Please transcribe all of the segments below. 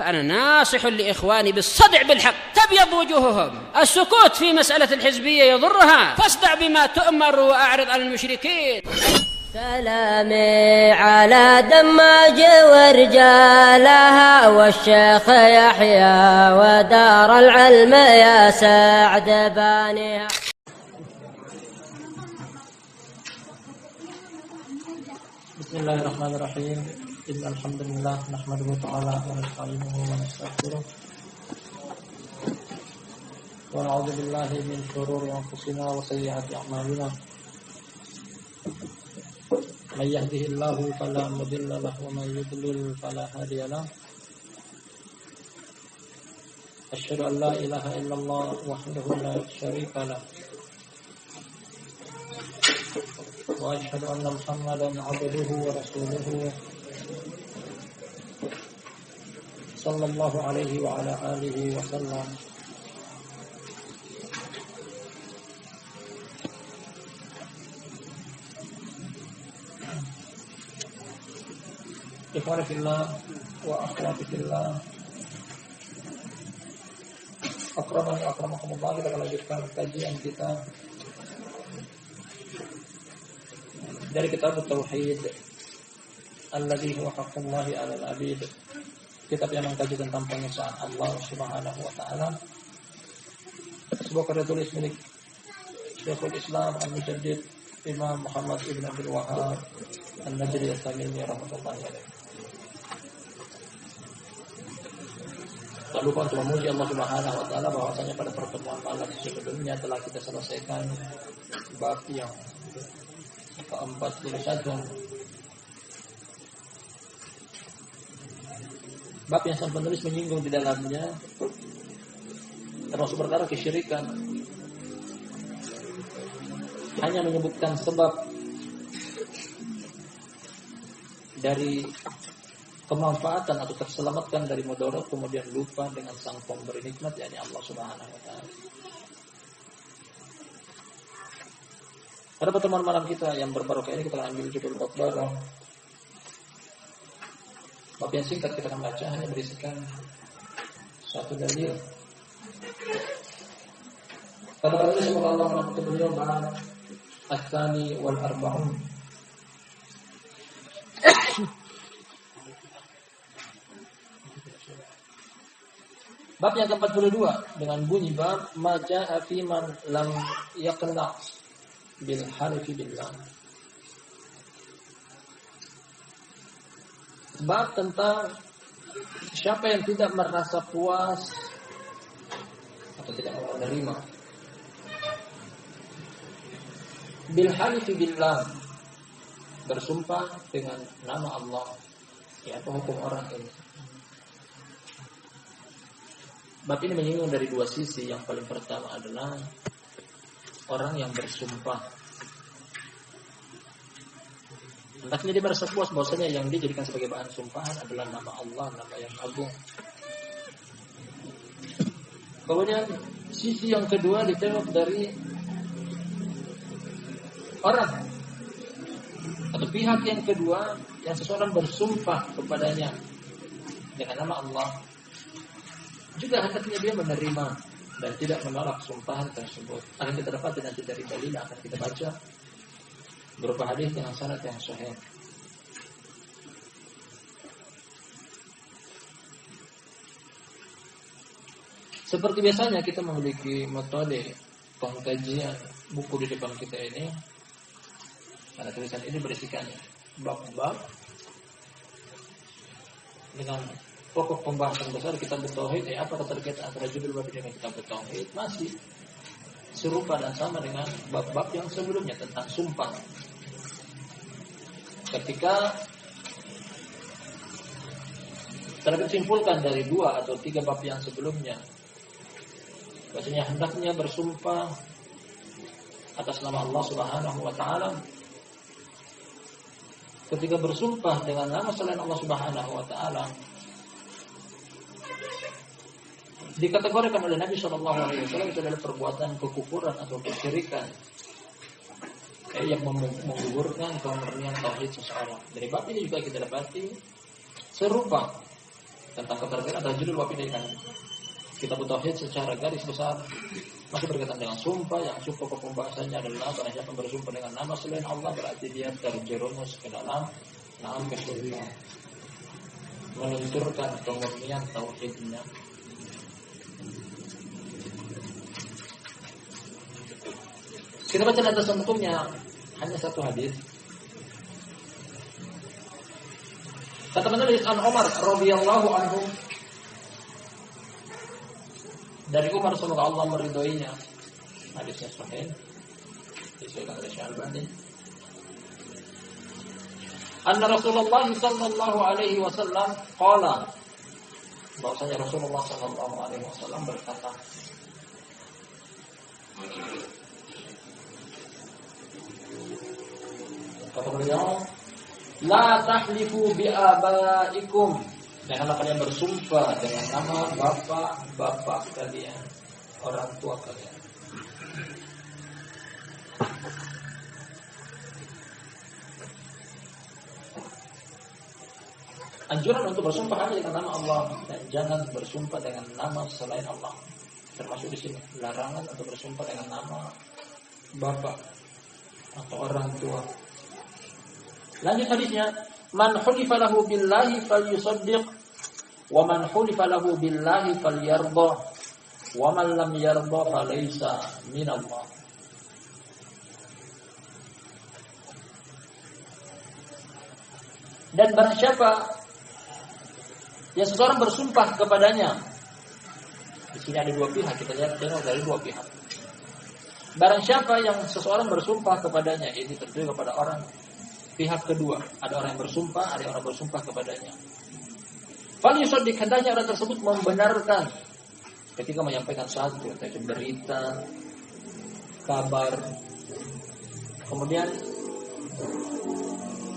فأنا ناصح لإخواني بالصدع بالحق تبيض وجوههم. السكوت في مسألة الحزبية يضرها، فاصدع بما تؤمر وأعرض عن المشركين. سلامي على دماج ورجالها والشيخ يحيى ودار العلم يا سعد بانيها. بسم الله الرحمن الرحيم. إن الحمد لله نحمده تعالى ونستعينه ونستغفره ونعوذ بالله من شرور أنفسنا وسيئات أعمالنا. من يهده الله فلا مضل له ومن يضلل فلا هادي له. أشهد أن لا إله إلا الله وحده لا شريك له وأشهد أن محمدا عبده ورسوله صلى الله عليه وعلى آله وسلم. Ikhwani fillah wa akhwati fillah, akramani akramakumullah. Kita akan lanjutkan kajian kita dari kitab Tauhid alladzi huwa haqqullahi 'alal 'abid, kitab yang mengkaji tentang pengesaan Allah Subhanahu wa taala. Sebuah karya tulis milik Syekhul Islam Al-Mujaddid Imam Muhammad ibn Abdul Wahhab An-Najdi At-Tamimi rahmatullahi alaih. Tak lupa untuk memuji Allah Subhanahu wa taala bahwasanya pada pertemuan malam sebelumnya telah kita selesaikan bab yang ke-41. Bab yang sang penulis menyinggung di dalamnya termasuk perkara kesyirikan. Hanya menyebutkan sebab dari kemanfaatan atau terselamatkan dari mudarat, kemudian lupa dengan sang pemberi nikmat, yakni Allah Subhanahu wa taala. Pada pertemuan malam kita yang berbarokah ini kita akan ambil judul bab baru. Bab yang singkat kita akan baca, hanya berisikan satu dalil. Kata penulis semoga Allah merahmati beliau, bab Ats-Tsani wal Arba'un. Bab yang ke-42 dengan bunyi bab ma jaa'a fi man lam yaqna' bil halifi billah. Bab tentang siapa yang tidak merasa puas atau tidak menerima bil halifi billah, bersumpah dengan nama Allah. Ya, apa hukum orang ini? Bab ini menyinggung dari dua sisi. Yang paling pertama adalah orang yang bersumpah, hendaknya dia merasa puas bahwasanya yang dia jadikan sebagai bahan sumpahan adalah nama Allah, nama yang agung. Kemudian sisi yang kedua ditengok dari orang atau pihak yang kedua yang seseorang bersumpah kepadanya dengan nama Allah, juga hendaknya dia menerima dan tidak menolak sumpahan tersebut. Akan kita dapati nanti dari dalil akan kita baca berupa hadis dengan sanad yang sahih. Seperti biasanya kita memiliki metode pengkajian buku di depan kita ini. Karena tulisan ini berisikan bab-bab dengan pokok pembahasan besar kitab Tauhid. Apa keterkaitan antara judul bab ini dengan kitab Tauhid? Masih serupa dan sama dengan bab-bab yang sebelumnya tentang sumpah. Ketika tersimpulkan dari 2 atau 3 bab yang sebelumnya, bahwasanya hendaknya bersumpah atas nama Allah Subhanahu wa taala. Ketika bersumpah dengan nama selain Allah Subhanahu wa taala, dikategorikan oleh Nabi Shallallahu Alaihi Wasallam itu adalah perbuatan kekufuran atau kesyirikan yang menggugurkan kemurnian tauhid seseorang. Dari bab ini juga kita dapati serupa tentang keterkaitan ada judul bab ini kan. Kitab Tauhid secara garis besar masih berkaitan dengan sumpah yang pokok pembahasannya adalah barang siapa bersumpah dengan nama selain Allah berarti dia terjerumus ke dalam kesyirikan, melunturkan kemurnian tauhidnya. Kita baca atas hukumnya hanya satu hadis. Kata penulis An Umar radhiyallahu anhu, dari Umar semoga Allah meridhoinya. Hadisnya sahih. Disebutkan oleh Syalbani. Anna Rasulullah sallallahu alaihi wasallam qala, bahwasanya Rasulullah sallallahu alaihi wasallam berkata, kata beliau, la tahlifu bi abaikum, janganlah kalian bersumpah dengan nama bapak kalian, orang tua kalian. Anjuran untuk bersumpah hanya dengan nama Allah dan jangan bersumpah dengan nama selain Allah. Termasuk di sini larangan untuk bersumpah dengan nama bapak atau orang tua. Lanjut hadisnya, man hulifa lahu billahi falyusaddiq wa man hulifa lahu billahi falyarda wa man lam yarda falaysa minallah. Dan barang siapa yang seseorang bersumpah kepadanya, di sini ada dua pihak, kita lihat tengok dari dua pihak. Barang siapa yang seseorang bersumpah kepadanya, ini tertuju kepada orang pihak kedua. Ada orang yang bersumpah, ada orang bersumpah kepadanya. Falyusaddiq, hendaknya orang tersebut membenarkan ketika menyampaikan satu, yaitu berita, kabar. Kemudian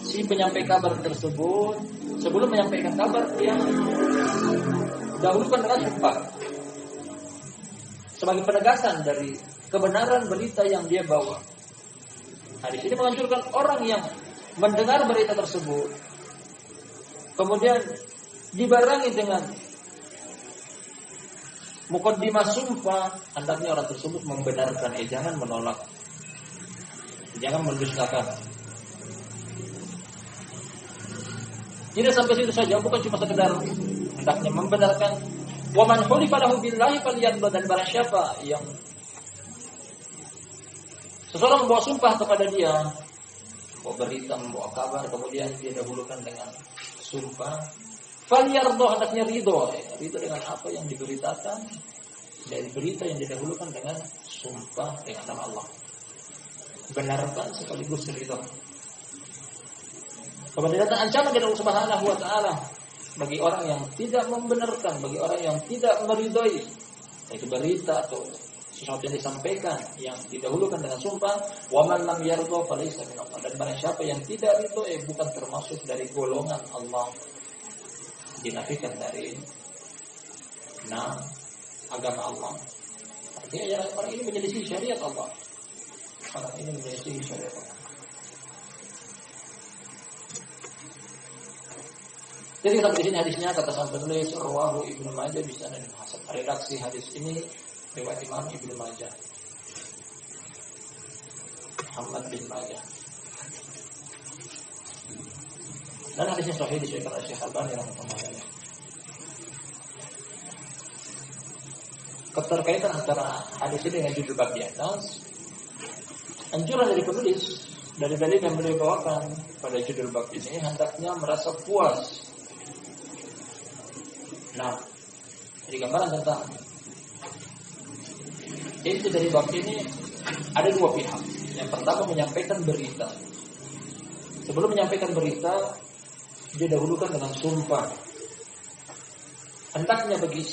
si penyampai kabar tersebut sebelum menyampaikan kabar dia dahulukan dengan sumpah sebagai penegasan dari kebenaran berita yang dia bawa. Hadis ini menganjurkan orang yang mendengar berita tersebut kemudian dibarengi dengan muqaddimah sumpah, hendaknya orang tersebut membenarkan, jangan menolak, jangan mendustakan. Tidak sampai situ saja, bukan cuma sekedar hendaknya membenarkan. Wa man hulifa lahu billahi falyarda, dan barang siapa yang seseorang membawa sumpah kepada dia, membawa berita, membawa kabar, kemudian dia dahulukan dengan sumpah, falyarda, hendaknya ridho. Ridho dengan apa yang diberitakan dari berita yang didahulukan dengan sumpah dengan nama Allah. Benarkan sekaligus ridho. Kemudian datang ancaman dari Allah Subhanahu wa taala bagi orang yang tidak membenarkan, bagi orang yang tidak meridhoi yaitu berita atau sesuatu yang disampaikan yang didahulukan dengan sumpah, wa man lam yarda falaysa minallah, dan barang siapa yang tidak ridho bukan termasuk dari golongan Allah, dinafikan dari agama Allah. Artinya orang ini menyelisih syariat Allah. Orang ini menyelisih syariat Allah. Jadi kita di sini hadisnya kata sang penulis rawahu Ibnu Majah bisa dan hasan. Redaksi hadis ini riwayat Imam Ibnu Majah. Muhammad bin Majah. Dan hadisnya sahih disebutkan oleh Syekh Albani rahimahullah. Keterkaitan antara hadis ini dengan judul bab di atas, anjuran dari penulis dari dalil yang beliau bawakan pada judul bab ini hendaknya merasa puas. Nah, jadi gambaran tentang itu dari bab ini ada dua pihak. Yang pertama menyampaikan berita. Sebelum menyampaikan berita, dia dahulukan dengan sumpah. Hendaknya bagi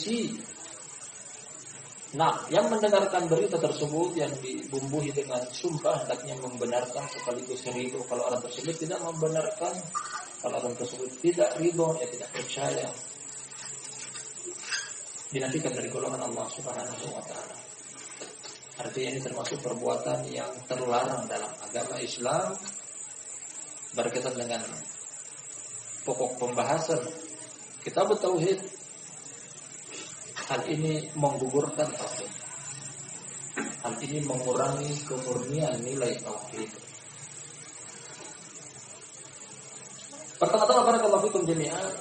yang mendengarkan berita tersebut yang dibumbuhi dengan sumpah, hendaknya membenarkan sekaligus ridho. Kalau orang tersebut tidak membenarkan, kalau orang tersebut tidak ridho, tidak percaya, dinafikan dari golongan Allah Subhanahu wa taala. Artinya ini termasuk perbuatan yang terlarang dalam agama Islam berkaitan dengan pokok pembahasan Kitab Tauhid hal ini menggugurkan tauhid. Hal ini mengurangi kemurnian nilai tauhid. Pertama-tama barakallahu fikum jami'an,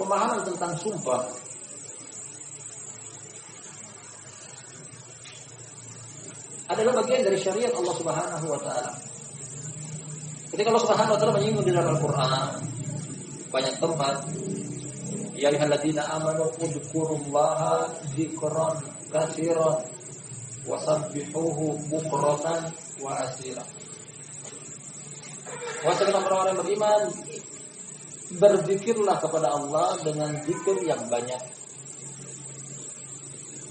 pemahaman tentang sumpah adalah bagian dari syariat Allah Subhanahu wa taala. Ketika Allah Subhanahu wa taala menyinggung di dalam Al-Qur'an banyak tempat, ya ayyuhalladzina amanu udzukurullaha dzikran katsiran wasabbihuhu bukratan wa asira. Wahai orang-orang yang beriman, berzikirlah kepada Allah dengan zikir yang banyak.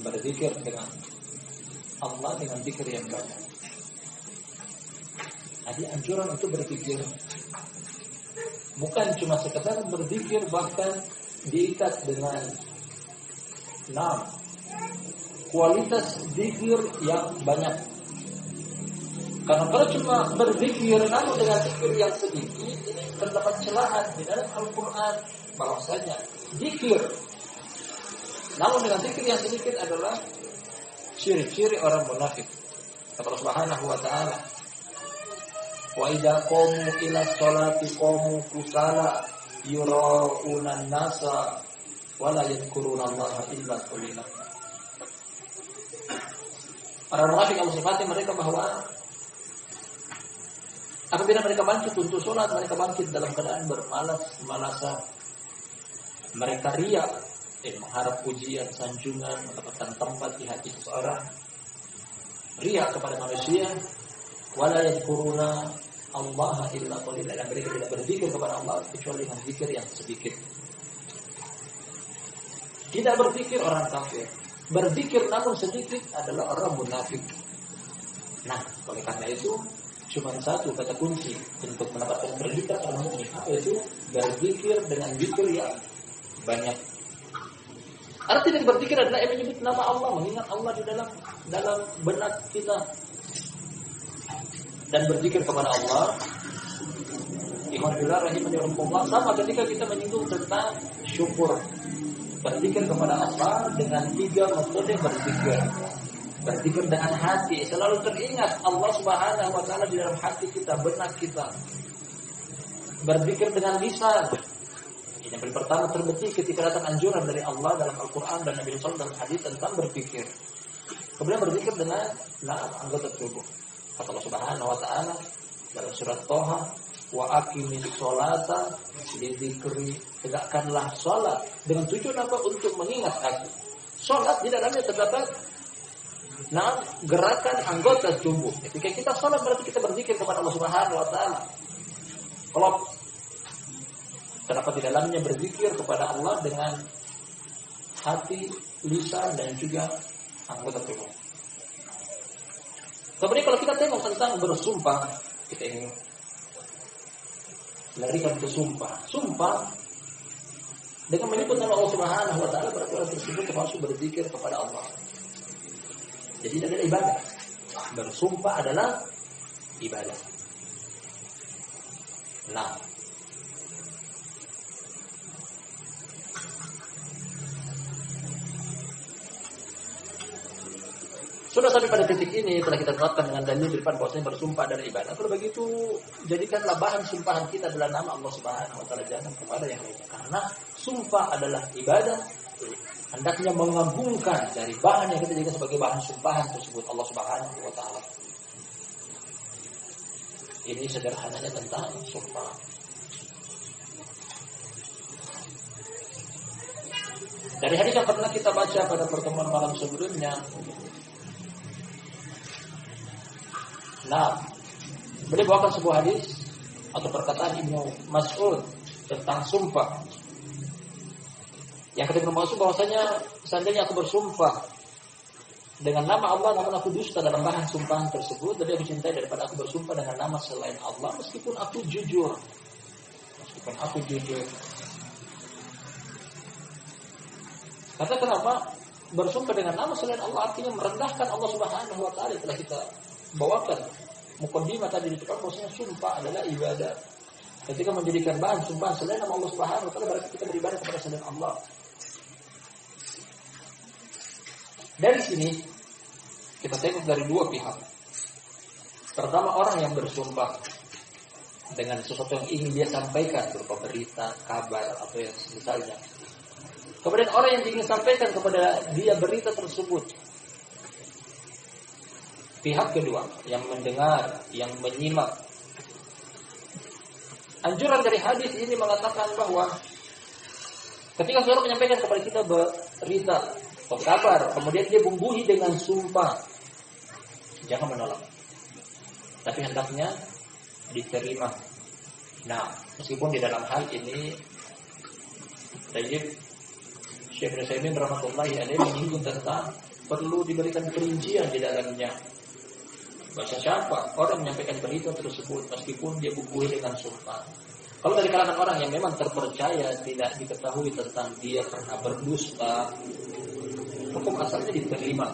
Berzikir dengan Allah dengan zikir yang banyak. Jadi anjuran untuk berzikir bukan cuma sekedar berzikir, bahkan diikat dengan kualitas zikir yang banyak. Karena kalau cuma berzikir namun dengan zikir yang sedikit, ini terdapat celahan di dalam Al-Quran bahwasanya zikir namun dengan zikir yang sedikit adalah ciri-ciri orang munafik. Kata Allah Subhanahu wa taala, wa idza qamu ila sholati qamu kusala yura'una an-nasa wa la yadhkuruna Allah illa qalila. Para munafik Allah sifati mereka bahwa apabila mereka bangkit untuk sholat, mereka bangkit dalam keadaan bermalas-malasan. Mereka riya, mengharap pujian, sanjungan, mendapatkan tempat di hati seseorang. Riya kepada manusia, wala yadhkuruna Allah illa qalila. Dan mereka tidak berzikir kepada Allah kecuali dengan zikir yang sedikit. Tidak berzikir orang kafir. Berzikir namun sedikit adalah orang munafik. Nah, oleh karena itu cuma satu kata kunci untuk mendapatkan predikat orang mukmin, apa itu? Berzikir dengan zikir yang banyak. Arti dari berzikir adalah menyebut nama Allah, mengingat Allah di dalam benak kita. Dan berzikir kepada Allah, Alhamdulillah rahimahullah, sama ketika kita menyinggung tentang syukur. Berzikir kepada Allah dengan 3 metode berzikir. Berzikir dengan hati, selalu teringat Allah Subhanahu wa taala di dalam hati kita, benak kita. Berzikir dengan lisan. Ini yang pertama terbukti ketika datang anjuran dari Allah dalam Al-Qur'an dan Nabi sallallahu dalam hadis tentang berzikir. Kemudian berzikir dengan anggota tubuh. Kata Allah Subhanahu wa taala dalam surat Thaha, wa aqimis sholata lidzikri, tegakkanlah salat dengan tujuan apa? Untuk mengingat aku. Salat di dalamnya terdapat gerakan anggota tubuh. Ketika kita salat berarti kita berzikir kepada Allah Subhanahu wa taala. Kalau terdapat di dalamnya berzikir kepada Allah dengan hati, lisan dan juga anggota tubuh. Kemudian kalau kita tengok tentang bersumpah, kita ingin larikan ke sumpah. Sumpah dengan menyebut nama Allah Subhanahu wa taala berarti orang tersebut termasuk berzikir kepada Allah. Jadi itu adalah ibadah. Bersumpah adalah ibadah. Nah, sudah sampai pada titik ini telah kita terapkan dengan dalil di depan bahwasanya bersumpah adalah ibadah. Kalau begitu, jadikanlah bahan sumpahan kita adalah nama Allah Subhanahu wa taala, jangan kepada yang lainnya. Karena sumpah adalah ibadah, hendaknya mengagungkan dari bahan yang kita jadikan sebagai bahan sumpahan tersebut Allah Subhanahu wa taala. Ini sederhananya tentang sumpah. Dari hadis yang pernah kita baca pada pertemuan malam sebelumnya, beliau bawakan sebuah hadis atau perkataan Ibnu Mas'ud tentang sumpah. Yang kata Ibnu Mas'ud bahwasanya seandainya aku bersumpah dengan nama Allah namun aku dusta dalam bahan sumpahan tersebut, lebih aku cintai daripada aku bersumpah dengan nama selain Allah meskipun aku jujur. Kata kenapa? Bersumpah dengan nama selain Allah artinya merendahkan Allah Subhanahu wa taala. Telah kita bawakan mukaddimah tadi di depan bahwasanya sumpah adalah ibadah. Ketika menjadikan bahan sumpah selain nama Allah Subhanahu wa taala berarti kita beribadah kepada selain Allah. Dari sini kita tengok dari dua pihak. Pertama, orang yang bersumpah dengan sesuatu yang ingin dia sampaikan berupa berita, kabar atau yang semisalnya. Kemudian orang yang ingin sampaikan kepada dia berita tersebut. Pihak kedua yang mendengar, yang menyimak. Anjuran dari hadis ini mengatakan bahwa ketika seorang menyampaikan kepada kita berita atau kabar, kemudian dia bumbuhi dengan sumpah, jangan menolak. Tapi hendaknya diterima. Nah, meskipun di dalam hal ini Syekh Nusaimin rahmatullahi alaihi menyinggung tentang perlu diberikan perincian di dalamnya. Bahasa siapa orang menyampaikan berita tersebut meskipun dia bumbuhi dengan sumpah. Kalau dari kalangan orang yang memang terpercaya, tidak diketahui tentang dia pernah berdusta, hukum asalnya diterima,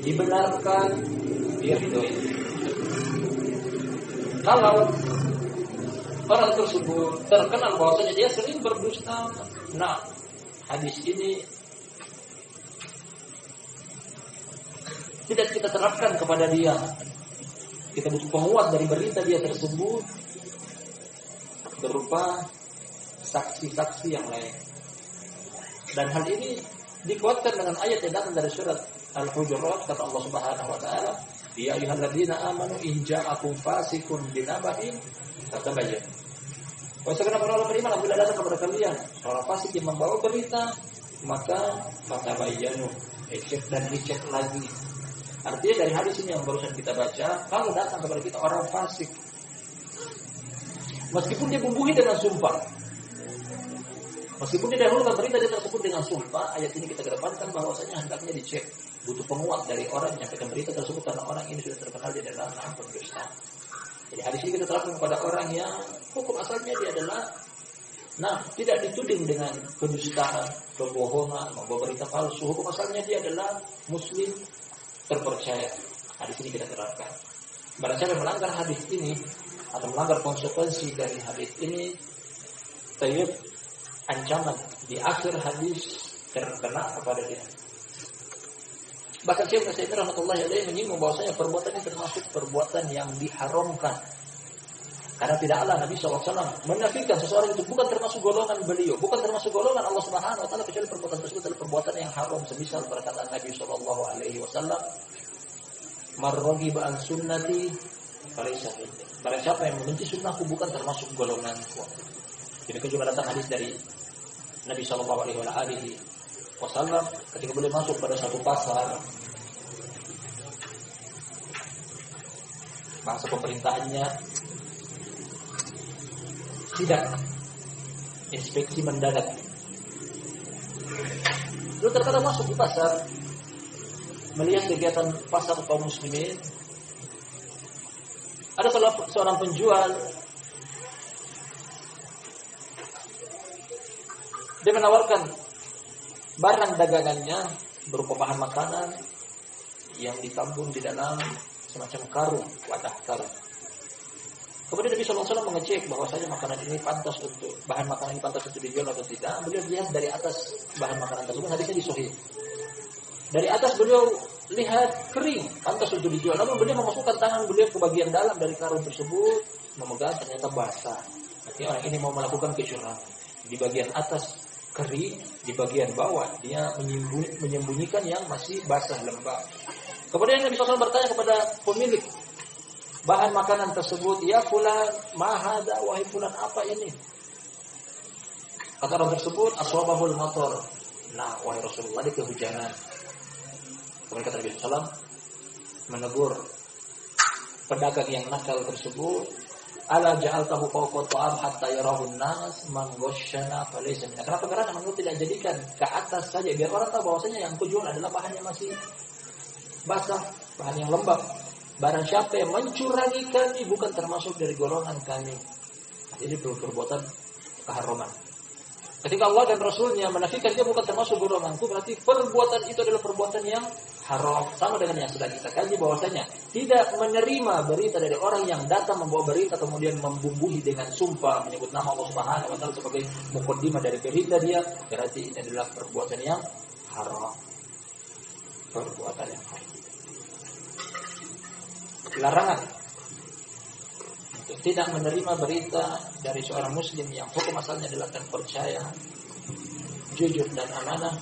dibenarkan, dia ridhoi. Kalau orang tersebut terkenal bahwasanya dia sering berdusta, nah hadis ini tidak kita terapkan kepada dia. Kita butuh penguat dari berita dia tersebut berupa saksi-saksi yang lain. Dan hal ini dikuatkan dengan ayat yang datang dari surat Al-Hujurat, kata Allah Subhanahu wa taala, "Ya ayyuhalladzina amanu in ja'akum fasiqun binaba'in fatabayyanu." Wahai orang beriman, apabila datang kepada kalian seorang fasik yang membawa berita, maka fatabayyanu, cek dan dicek lagi. Artinya dari hadis ini yang barusan kita baca, kalau datang kepada kita orang fasik, meskipun dia bumbuhi dengan sumpah, meskipun dia dahulukan berita dia tersebut dengan sumpah, ayat ini kita kedepankan bahwasanya hendaknya dicek. Butuh penguat dari orang yang menyampaikan berita tersebut karena orang ini sudah terkenal di dalam pendusta. Jadi hadis ini kita terapkan kepada orang yang hukum asalnya dia adalah tidak dituding dengan kedustaan, kebohongan, membawa berita palsu. Hukum asalnya dia adalah muslim terpercaya. Hadis ini kita terapkan. Barang siapa yang melanggar hadis ini atau melanggar konsekuensi dari hadis ini, ancaman di akhir hadis terkena kepada dia. Bahkan Syekh Nusaimin rahmatullahi alaihi menyinggung bahwasanya perbuatan ini termasuk perbuatan yang diharamkan. Karena tidaklah Nabi SAW menafikan seseorang itu bukan termasuk golongan beliau, bukan termasuk golongan Allah Subhanahu wa taala, kecuali perbuatan tersebut adalah perbuatan yang haram. Semisal perkataan Nabi SAW, "Man raghiba an sunnati falaysa minni." Barang siapa yang membenci sunnahku bukan termasuk golonganku. Demikian juga datang hadis dari Nabi SAW ketika beliau masuk pada satu pasar, masa pemerintahannya tidak inspeksi mendadak. Lalu terkadang masuk di pasar, melihat kegiatan pasar kaum muslimin, ada seorang penjual, dia menawarkan barang dagangannya berupa bahan makanan yang ditambung di dalam semacam karung, wadah karung. Kemudian Nabi SAW mengecek bahwasanya makanan ini pantas untuk bahan makanan ini pantas untuk dijual atau tidak. Beliau lihat dari atas bahan makanan tersebut, hadisnya disahih. Dari atas beliau lihat kering, pantas untuk dijual. Lalu beliau memasukkan tangan beliau ke bagian dalam dari karung tersebut, memegang ternyata basah. Artinya orang ini mau melakukan kecurangan. Di bagian atas kering, di bagian bawah dia menyembunyikan yang masih basah lembab. Kemudian Nabi SAW bertanya kepada pemilik bahan makanan tersebut, "Ya fulan, ma hadza, wahai fulan, apa ini?" Kata orang tersebut, "Aswabahul matar." Nah, wahai Rasulullah, ini kehujanan. Kemudian kata Nabi SAW menegur pedagang yang nakal tersebut, "Ala ja'altahu fawqa ta'am hatta yarahu an-nas man ghasyana falaysa minna." Kenapa? Karena engkau tidak jadikan ke atas saja biar orang tahu bahwasanya yang kau jual adalah bahan yang masih basah, bahan yang lembab. Barang siapa yang mencurangi kami bukan termasuk dari golongan kami. Ini perbuatan keharaman. Ketika Allah dan Rasulnya menafikan dia bukan termasuk golonganku, berarti perbuatan itu adalah perbuatan yang haram. Sama dengan yang sudah kita kaji bahwasanya tidak menerima berita dari orang yang datang membawa berita kemudian membumbuhi dengan sumpah menyebut nama Allah Subhanahu wa taala sebagai muqaddimah dari berita dia, berarti ini adalah perbuatan yang haram. perbuatan yang haram. Larangan untuk tidak menerima berita dari seorang muslim yang hukum asalnya adalah percaya, jujur dan amanah,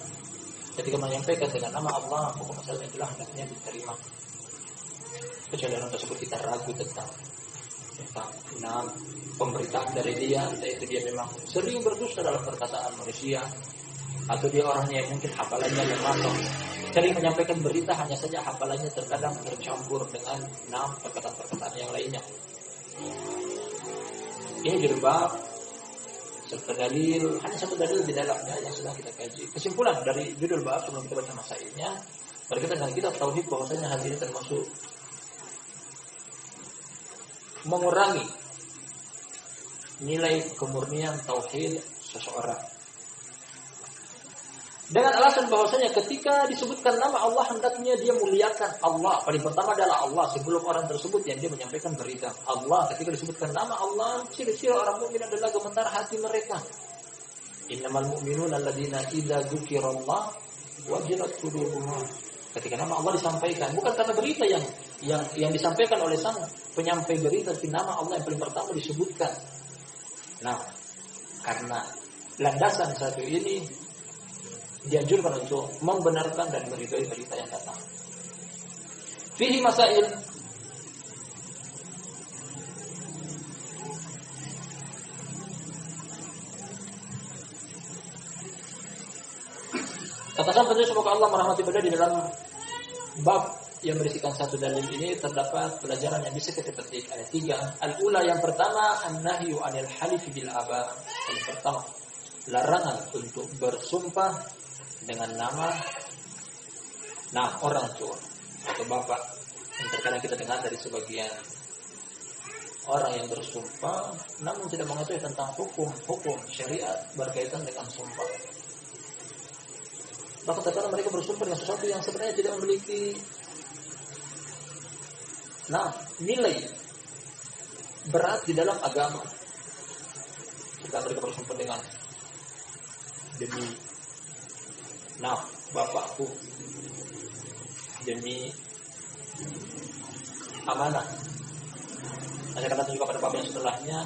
ketika menyampaikan dengan nama Allah, hukum asalnya adalah hendaknya diterima. Kecuali orang tersebut kita ragu tentang pemberitaan dari dia, entah itu dia memang sering berdusta dalam perkataan manusia, atau dia orangnya yang mungkin hafalannya lemah, sering menyampaikan berita, hanya saja hafalannya terkadang tercampur dengan perkataan-perkataan yang lainnya. Ini judul bab serta dalil, hanya satu dalil di dalamnya yang sedang kita kaji. Kesimpulan dari judul bab sebelum kita baca masailnya, berkaitan dengan kitab tauhid, bahwasanya hal ini termasuk mengurangi nilai kemurnian tauhid seseorang. Dengan alasan bahwasanya ketika disebutkan nama Allah, hendaknya dia muliakan Allah. Paling pertama adalah Allah sebelum orang tersebut yang dia menyampaikan berita. Allah, ketika disebutkan nama Allah, ciri-ciri orang mukmin adalah gemetar hati mereka. Innamal mu'minuna alladzina idza dzukirallah wajilat qulubuhum. Ketika nama Allah disampaikan, bukan karena berita yang disampaikan oleh sang penyampai berita, tapi nama Allah yang paling pertama disebutkan. Nah, karena landasan satu ini, dianjurkan untuk membenarkan dan meridhai berita yang datang. Fihi masail. Katakan penulis semoga Allah merahmati beliau, di dalam bab yang berisikan satu dalil ini terdapat pelajaran yang bisa kita petik. Ada 3. Al-ula, yang pertama, an-nahyu 'anil halifi bil aba. Yang pertama, larangan untuk bersumpah dengan nama orang tua atau bapak. Yang terkadang kita dengar dari sebagian orang yang bersumpah namun tidak mengetahui tentang hukum syariat berkaitan dengan sumpah. Bahkan terkadang mereka bersumpah dengan sesuatu yang sebenarnya tidak memiliki nilai berat di dalam agama. Jika mereka bersumpah dengan demi bapakku, demi amanah. Saya katakan juga pada bab yang setelahnya,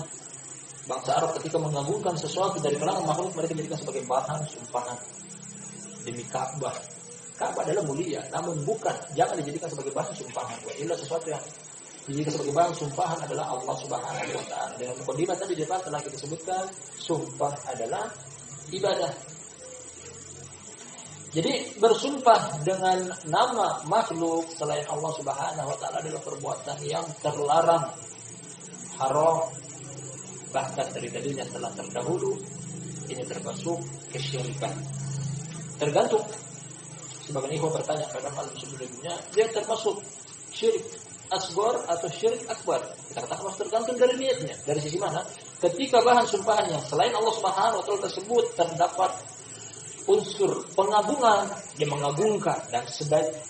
bangsa Arab ketika mengagungkan sesuatu dari kalangan makhluk, mereka jadikan sebagai bahan sumpahan. Demi Ka'bah. Ka'bah adalah mulia, namun jangan dijadikan sebagai bahan sumpahan. Inilah sesuatu yang dijadikan sebagai bahan sumpahan adalah Allah Subhanahu wa taala. Dengan mukadimah tadi di depan telah kita sebutkan, sumpah adalah ibadah. Jadi bersumpah dengan nama makhluk selain Allah Subhanahu wa taala adalah perbuatan yang terlarang, haram. Bahkan dari dalilnya telah terdahulu, ini termasuk kesyirikan. Tergantung. Sebagian ikhwan bertanya pada malam sebelumnya, dia termasuk syirik asghar atau syirik akbar? Kita katakan masih tergantung dari niatnya. Dari sisi mana? Ketika bahan sumpahan yang selain Allah Subhanahu wa taala tersebut terdapat unsur pengagungan, dia mengagungkan dan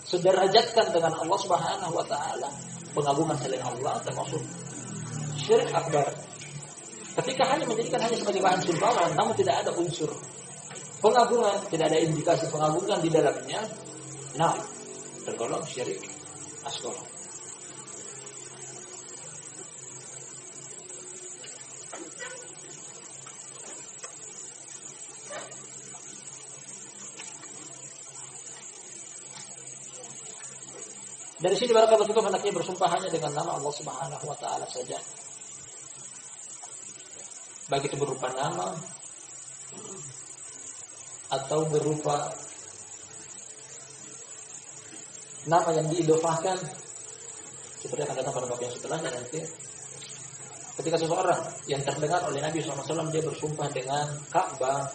sederajatkan dengan Allah Subhanahu wa taala, pengagungan selain Allah termasuk syirik akbar. Ketika hanya menjadikan hanya sebagai bahan sumpahan namun tidak ada unsur pengagungan, tidak ada indikasi pengagungan di dalamnya, tergolong syirik asghar. Dari sini barakallahu fikum, hendaknya bersumpah hanya dengan nama Allah Subhanahu wa taala saja. Baik itu berupa nama atau berupa nama yang diidofahkan, seperti yang akan datang pada bab yang setelahnya nanti. Ketika seseorang yang terdengar oleh Nabi SAW, dia bersumpah dengan Ka'bah,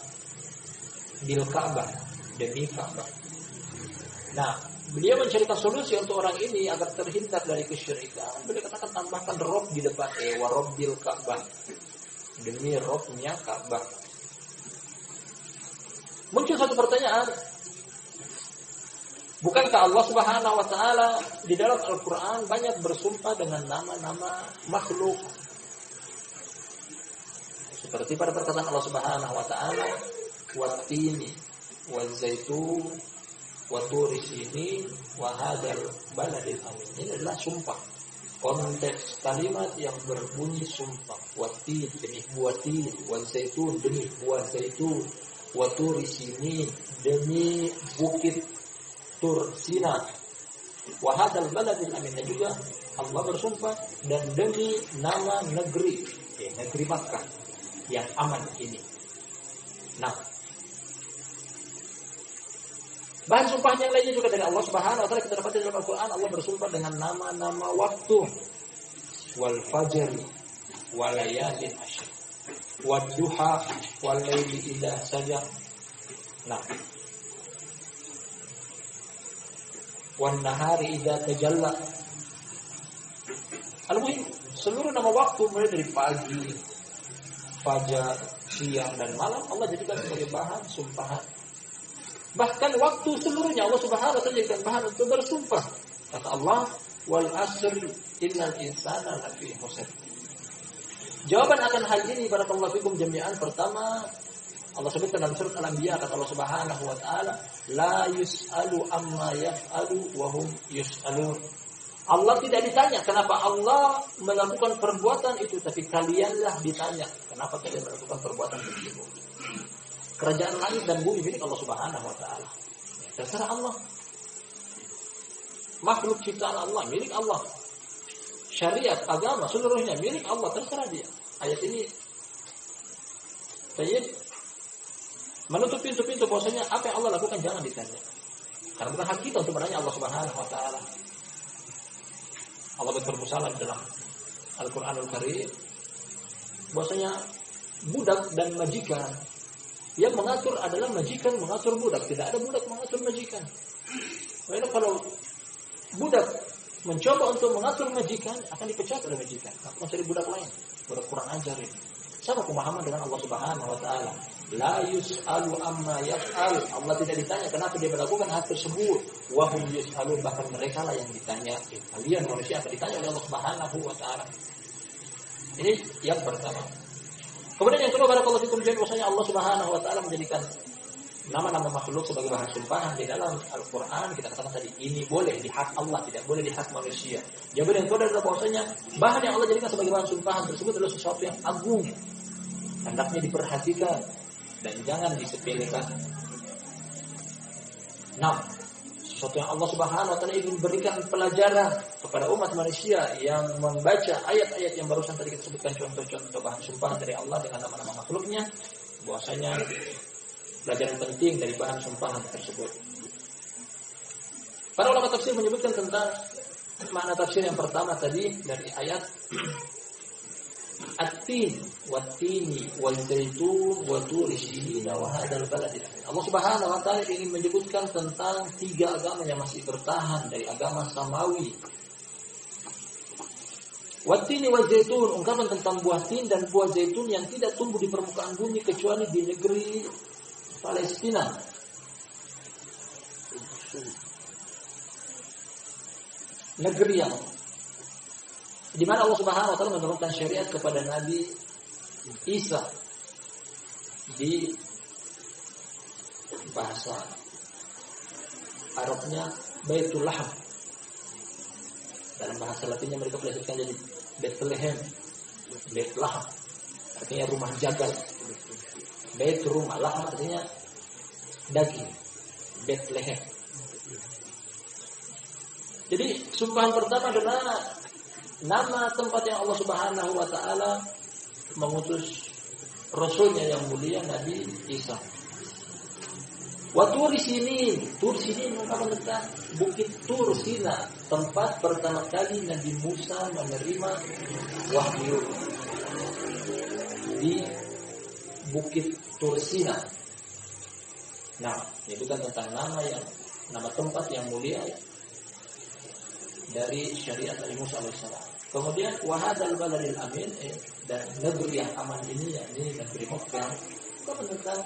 bil Ka'bah, demi Ka'bah. Beliau mencarikan solusi untuk orang ini agar terhindar dari kesyirikan. Beliau katakan tambahkan Rob di depan, wa Rabbil Ka'bah, demi Robnya Ka'bah. Muncul satu pertanyaan, bukankah Allah Subhanahu wa taala di dalam Al-Qur'an banyak bersumpah dengan nama-nama makhluk? Seperti pada perkataan Allah Subhanahu wa taala, wat-tini waz-zaitun wa turi sinin wa hadzal baladil amin. Ini adalah sumpah. Konteks kalimat yang berbunyi sumpah. Watin demi buah tin, wa zaitun demi buah zaitun, wa turi sinin demi bukit Tur Sina, wa hadzal baladil amin. Dan juga Allah bersumpah dan demi nama negeri, negeri Makkah yang aman ini. Nah, bahan sumpah yang lainnya juga dari Allah Subhanahu wa taala kita dapat dalam Al-Qur'an. Allah bersumpah dengan nama-nama waktu. Wal fajr wal layalin ashr. Wad duha wal laili idza saja. Nah. Wan nahari idza tajalla. Al-muhim, seluruh nama waktu mulai dari pagi, fajar, siang dan malam Allah jadikan sebagai bahan sumpahan. Bahkan waktu seluruhnya Allah Subhanahu wa taala jadikan bahan untuk bersumpah. Kata Allah, wal asr innal insana lafi khusr. Jawaban akan hal ini barakallahu fikum jami'an. Pertama, Allah sebutkan dalam surat Al-Anbiya, kata Allah Subhanahu wa taala, la yus'alu amma yaf'alu wa hum yus'alun. Allah tidak ditanya kenapa Allah melakukan perbuatan itu, tapi kalianlah ditanya kenapa kalian melakukan perbuatan tersebut. Kerajaan langit dan bumi milik Allah Subhanahu wa taala. Terserah Allah. Makhluk ciptaan Allah milik Allah. Syariat, agama seluruhnya milik Allah, terserah dia. Ayat ini menutup pintu-pintu bahwasanya apa yang Allah lakukan jangan ditanya. Karena bukan hak kita untuk menanya Allah Subhanahu wa taala. Allah bermusalah dalam Al-Qur'anul Karim bahwasanya budak dan majikan yang mengatur adalah majikan mengatur budak, tidak ada budak mengatur majikan. Karena kalau budak mencoba untuk mengatur majikan akan dipecat oleh majikan, akan mencari budak lain, budak kurang ajar ini. Sama pemahaman dengan Allah Subhanahu wa taala. La yus'alu amma yaf'al. Allah tidak ditanya kenapa dia melakukan hal tersebut. Wa hum yus'alun, bahkan mereka lah yang ditanya. Kalian manusia akan ditanya oleh Allah Subhanahu wa taala. Ini yang pertama. Kemudian yang kedua, barakallahu fikum jami'an, bahwasanya Allah Subhanahu wa taala menjadikan nama-nama makhluk sebagai bahan sumpahan di dalam Al-Qur'an. Kita katakan tadi ini boleh di hak Allah, tidak boleh di hak manusia. Jawaban yang kedua adalah bahwasanya bahan yang Allah jadikan sebagai bahan sumpahan tersebut adalah sesuatu yang agung. Hendaknya diperhatikan dan jangan disepelekan. Nah, sesuatu yang Allah Subhanahu wa taala ingin berikan pelajaran kepada umat manusia yang membaca ayat-ayat yang barusan tadi kita sebutkan contoh-contoh bahan sumpahan dari Allah dengan nama-nama makhluknya, bahwasanya pelajaran penting dari bahan sumpahan tersebut. Para ulama tafsir menyebutkan tentang makna tafsir yang pertama tadi dari ayat At-tin wat-tini wal-zaitun wa turi sinin wa hadzal baladil amin. Allah Subhanahu wa taala ingin menyebutkan tentang tiga agama yang masih bertahan dari agama samawi. Wat-tini wal-zaitun, ungkapan tentang buah tin dan buah zaitun yang tidak tumbuh di permukaan bumi kecuali di negeri Palestina. Negeri yang di mana Allah Subhanahu wa taala menurunkan syariat kepada Nabi Isa di bahasa Arabnya Baitul Laham. Dalam bahasa Latinnya mereka plesetkan jadi Bethlehem. Bethlehem artinya rumah jagal. Bait rumah, Laham artinya daging. Bethlehem. Jadi sumpahan pertama adalah nama tempat yang Allah Subhanahu wa taala mengutus rasulnya yang mulia Nabi Isa. Wa turi sinin, tur sinin ungkapan tentang bukit Tur Sina, tempat pertama kali Nabi Musa menerima wahyu di bukit Tur Sina. Nah, itu kan tentang nama tempat yang mulia dari syariat Nabi Musa alaihissalam. Kemudian wahadzal baladil amin, dan negeri yang aman ini yakni negeri Makkah. Itu tentang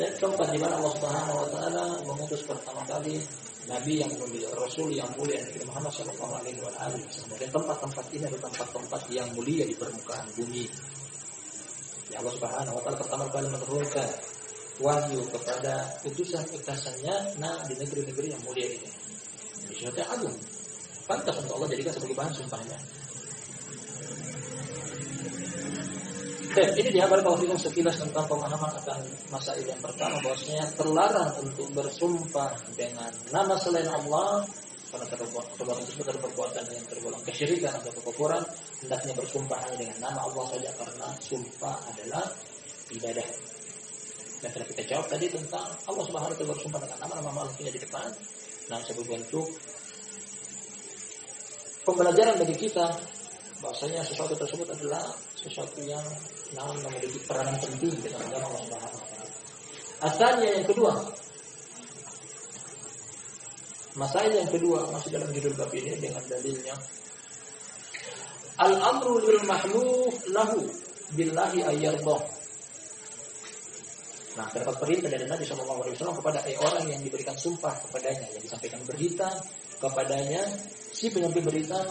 dan tempat di mana Allah Subhanahu wa taala mengutus pertama kali nabi yang mulia, rasul yang mulia Nabi Muhammad sallallahu alaihi wasallam. Dan tempat-tempat ini adalah tempat-tempat yang mulia di permukaan bumi. Ya Allah Subhanahu wa taala pertama kali menurunkan wahyu kepada utusan-utusannya di negeri-negeri yang mulia ini. Ini sesuatu yang agung. Pantas untuk Allah jadikan sebagai bahan sumpahnya. Dan ini dihabar kalau kita sekilas tentang pemahaman akan masalah yang pertama, bahwasanya terlarang untuk bersumpah dengan nama selain Allah karena perbuatan tersebut adalah perbuatan yang tergolong kesyirikan atau kekufuran. Hendaknya bersumpah hanya dengan nama Allah saja karena sumpah adalah ibadah. Dan telah kita jawab tadi tentang Allah Subhanahu wa taala bersumpah dengan nama-nama makhluknya di depan. Nah, sebagai bentuk pembelajaran bagi kita bahwasanya sesuatu tersebut adalah sesuatu yang memiliki peranan penting di dalam agama Allah Subhanahu wa taala. Asalnya yang kedua, masalah yang kedua masih dalam judul bab ini dengan dalilnya al-amru lil mahluf lahu billahi ayyardah. Nah, terdapat perintah dari Nabi SAW kepada orang yang diberikan sumpah kepadanya, yang disampaikan berita kepadanya, si penyampaian berita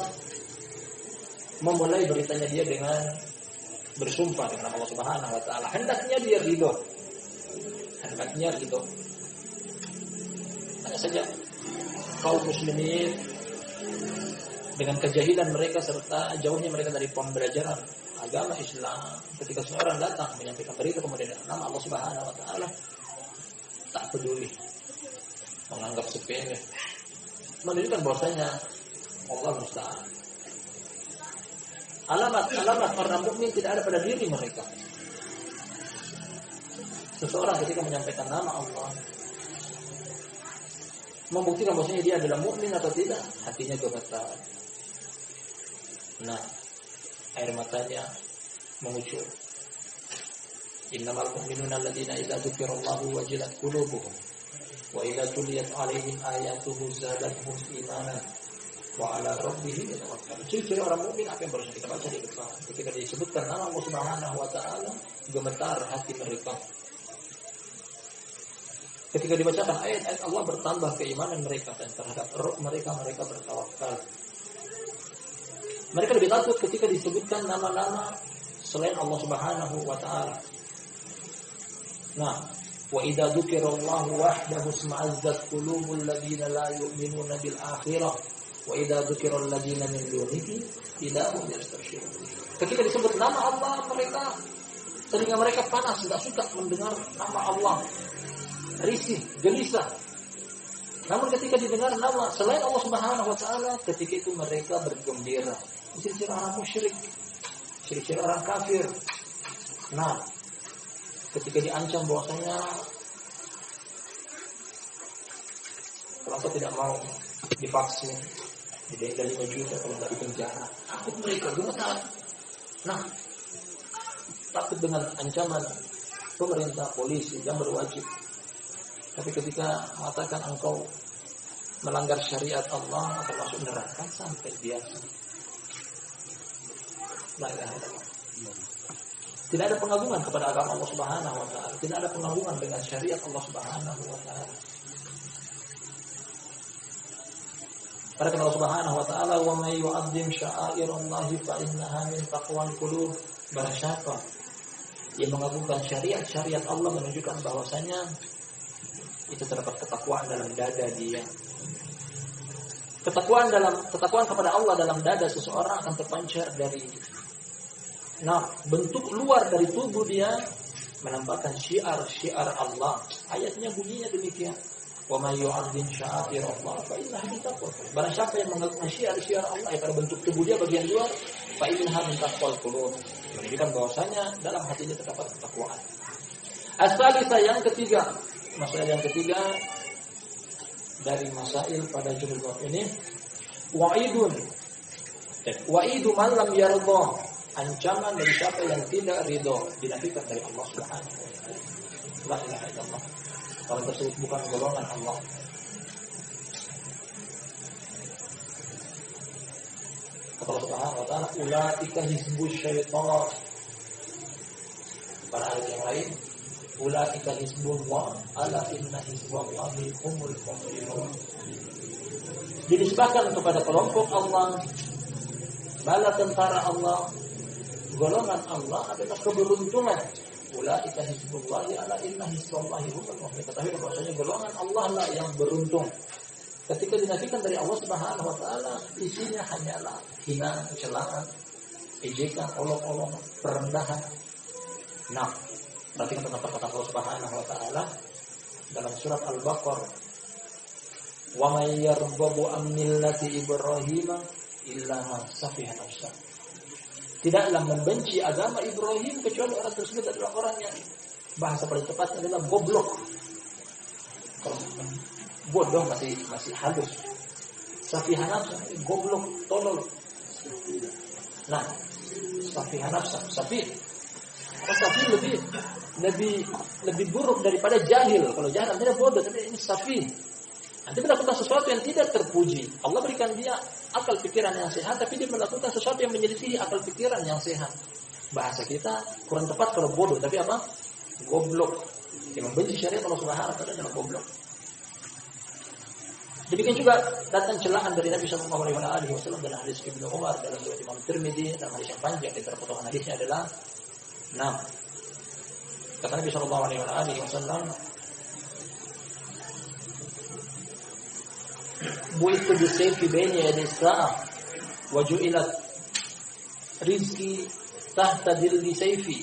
memulai beritanya dia dengan bersumpah dengan Allah Subhanahu wa taala. Hendaknya dia ridho. Hendaknya ridho. Hanya saja kaum muslimin dengan kejahilan mereka serta jauhnya mereka dari pembelajaran agama Islam, ketika seorang datang menyampaikan berita kemudian nama Allah Subhanahu wa taala tak peduli, menganggap sepele, menunjukkan bahwasanya Allah musta'an. Alamat orang mukmin tidak ada pada diri mereka. Seseorang ketika menyampaikan nama Allah membuktikan bahwasanya dia adalah mukmin atau tidak, hatinya gemetar. Nah, air matanya mengucur. Innamal mu'minuna alladzina idza dzukirallahu wajilat qulubuhum wa idza tuliyat 'alaihim ayatuhu zadatuhum imanan wa 'ala rabbihim yatawakkalun. Ciri orang mukmin apa yang baru kita baca di depan. Ketika disebutkan nama Allah Subhanahu wa taala, gemetar hati mereka. Ketika dibacakan ayat-ayat Allah, bertambah keimanan mereka dan terhadap Rabb mereka bertawakal. Mereka lebih takut ketika disebutkan nama-nama selain Allah Subhanahu wa taala. Nah, wa idza dzukirallahu wahdahu isma'azzat qulubul ladzina la yu'minuna bil akhirah wa idza dzukiral ladzina min dunihi idza hum yastabshirun. Ketika disebut nama Allah, telinga mereka panas, tidak suka mendengar nama Allah. Risih, gelisah. Namun ketika didengar nama selain Allah Subhanahu wa taala, ketika itu mereka bergembira. Ciri-ciri orang musyrik, ciri-ciri orang kafir. Nah, ketika diancam bahwasanya kalau tidak mau divaksin, didenda 5 juta kalau tidak dipenjara, takut mereka gemetar. Nah, takut dengan ancaman pemerintah, polisi yang berwajib. Tapi ketika mengatakan engkau melanggar syariat Allah akan masuk neraka, sampai biasa. La ilaha illallah. Tidak ada pengagungan kepada agama Allah Subhanahu wa taala, tidak ada pengagungan dengan syariat Allah Subhanahu wa taala. Pada Allah Subhanahu wa taala, "Wa may yu'azzim sya'airallahi fa innaha min taqwal qulub." Barang siapa yang mengagungkan syariat Allah, menunjukkan bahwasanya itu terdapat ketakwaan dalam dada dia. Ketakwaan kepada Allah dalam dada seseorang akan terpancar dari bentuk luar dari tubuh dia, menampakkan syiar Allah. Ayatnya bunyinya demikian. Wa may yu'azzim sya'airallahi fa innaha min taqwal. Barang siapa yang mengagungkan syiar Allah pada bentuk tubuh dia bagian luar, fa innaha min taqwal qulub. Menunjukkan bahwasanya dalam hatinya terdapat ketakwaan. As-salisah, yang ketiga. Masalah yang ketiga dari masail pada judul bab ini, wa'idu man lam yarda, ancaman dari siapa yang tidak ridho, dinafikan dari Allah Subhanahu wa taala. La ilaha illallah. Orang tersebut bukan golongan Allah. Kata Allah Subhanahu wa taala, ulaika hizbus syaitan. Pada ayat yang lain, ulaika hizbullah ala inna hizballahi humul muflihun. Dinisbahkan kepada kelompok Allah, bala tentara Allah, golongan Allah adalah keberuntungan. Ulaika hizbullahi ala inna hizballahi humul muflihun. Ketahui bahwasanya golongan Allah lah yang beruntung. Ketika dinafikan dari Allah Subhanahu wa taala, isinya hanyalah hinaan, celaan, ejekan, olok-olok, perendahan. Nah, perhatikan tentang perkataan Allah Subhanahu wa taala dalam surat Al-Baqarah. Wa may yarghabu an millati Ibrahim illa man safiha nafsah. Tidaklah membenci agama Ibrahim kecuali orang tersebut adalah orang yang bahasa paling tepatnya adalah goblok. Bodoh masih halus. Safiha nafsah, goblok, tolol. Nah, safiha nafsah, safih. Safih lebih buruk daripada jahil. Kalau jahil artinya bodoh, tapi ini safih. Nanti melakukan sesuatu yang tidak terpuji. Allah berikan dia akal pikiran yang sehat, tapi dia melakukan sesuatu yang menyelisihi akal pikiran yang sehat. Bahasa kita kurang tepat kalau bodoh, tapi apa? Goblok. Yang membenci syariat Allah Subhanahu wa taala adalah goblok. Demikian juga datang celaan dari Nabi sallallahu alaihi wasallam dalam hadis Ibnu Umar, dalam riwayat Imam Tirmidzi, dalam hadis yang panjang. Di antara potongan hadisnya adalah 6. Kata Nabi sallallahu alaihi wasallam, buitu bisayfi baini yaday as-sa'ah wa ju'ilat rizqi tahta dhilli sayfi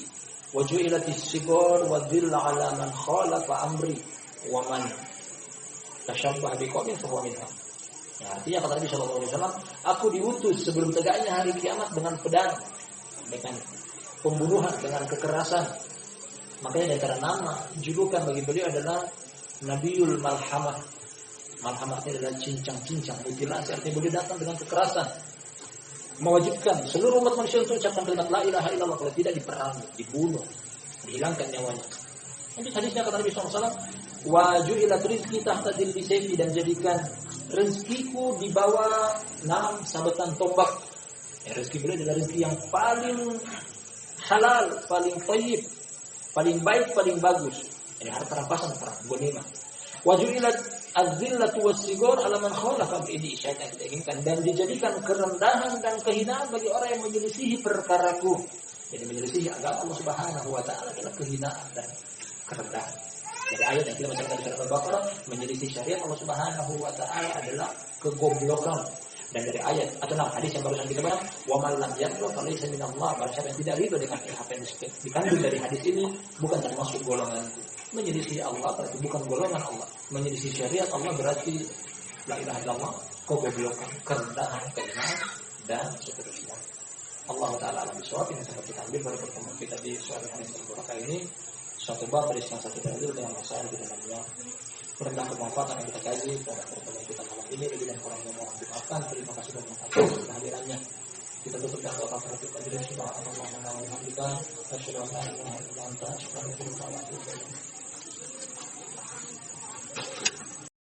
wa ju'ilat as-sigar wa dhilla 'ala man khalafa amri wa man tashabbaha biqaumin fa huwa minhum. Ya, artinya kata Nabi sallallahu alaihi wasallam, aku diutus sebelum tegaknya hari kiamat dengan pedang, dengan pembunuhan, dengan kekerasan. Makanya di antara nama julukan bagi beliau adalah Nabiul Malhamah. Malhamah itu adalah cincang-cincang, mutilasi. Artinya beliau datang dengan kekerasan, mewajibkan seluruh umat manusia untuk ucapkan kalimat la ilaha illallah, kalau tidak diperangi, dibunuh, dihilangkan nyawanya. Ini hadisnya kata Nabi SAW, wa ju'ilat rizqi tahta dhilli sayfi, dan jadikan rezekiku di bawah 6 sabetan tombak. Ya, rezeki beliau adalah rezeki yang paling halal, paling thayyib, paling baik, paling bagus. Ini harta rampasan perang, ghanimah. Wa ju'ilat az-zillatu was-sigar 'ala man khalafa, ini isyarat yang kita inginkan, dan dijadikan kerendahan dan kehinaan bagi orang yang menyelisihi perkaraku. Jadi menyelisihi agama Allah Subhanahu wa taala adalah kehinaan dan kerendahan. Jadi ayat yang kita baca di surat Al-Baqarah, menyelisih syariat Allah Subhanahu wa taala adalah kegoblokan. Dan dari ayat atau hadis yang barusan kita baca, wa man lam yarda falaysa minallah, barang siapa yang tidak ridho dengan apa yang dikandung dari hadis ini, bukan termasuk golongan. Menyelisih Allah berarti bukan golongan Allah. Menyelisih syariat Allah berarti la ilaha illallah, kegoblokan, kerendahan, kehinaan, dan seterusnya. Allah taala alam bisawab. Ini sampai kita ambil pada pertemuan kita di sore hari berkah ini. Suatu bab dari salah satu dalil dengan masalah di dalamnya. Mudah-mudahan bermanfaat yang kita kaji pada pertemuan kita malam ini. Lebih dan kurangnya mohon dimaafkan. Terima kasih dan mengucapkan kehadirannya. Kita tutup dengan doa kafaratul majlis. Subhanallah wa bihamdihi, asyhadu an la ilaha illa anta, astaghfiruka wa atubu ilaik.